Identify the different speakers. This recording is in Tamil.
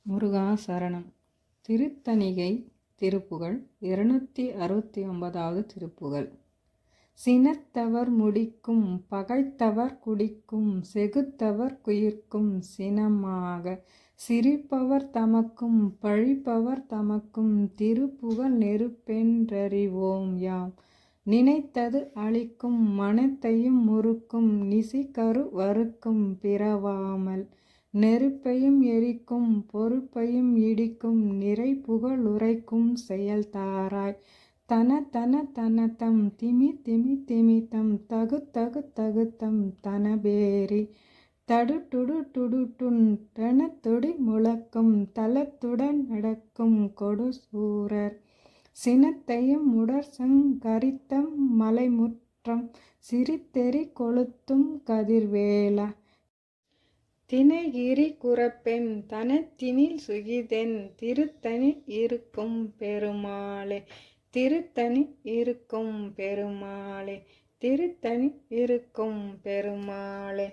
Speaker 1: முருகா சரணம். திருத்தணிகை திருப்புகழ் 269வது திருப்புகழ். சினத்தவர் முடிக்கும் பகைத்தவர் குடிக்கும் செகுத்தவர் குயிர்க்கும் சினமாக சிரிப்பவர் தமக்கும் பழிப்பவர் தமக்கும் திருப்புகழ் நெருப்பென்றறிவோம் யாம். நினைத்தது அளிக்கும் மனத்தையும் முறுக்கும் நிசிகரு வறுக்கும் பிறவாமல் நெருப்பையும் எரிக்கும் பொறுப்பையும் இடிக்கும் நிறைபுகழ் உரைக்கும் செயல்தாராய். தன தன தனதம் திமி திமி திமிதம் தகுத்தகு தகுத்தம் தனபேரி தடுடுடு டுடுட்டுன் டனத்தொடி முழக்கும் தலத்துடன் நடக்கும் கொடுசூரர் சினத்தையும் உடற்சங் கரித்தம் மலைமுற்றம் சிரித்தெறி கொளுத்தும் கதிர்வேலா. தினைகிரி குரப்பெண் தனத்தினில் சுகிதென் திருத்தணி இருக்கும் பெருமாளே. திருத்தணி இருக்கும் பெருமாளே. திருத்தணி இருக்கும் பெருமாளே.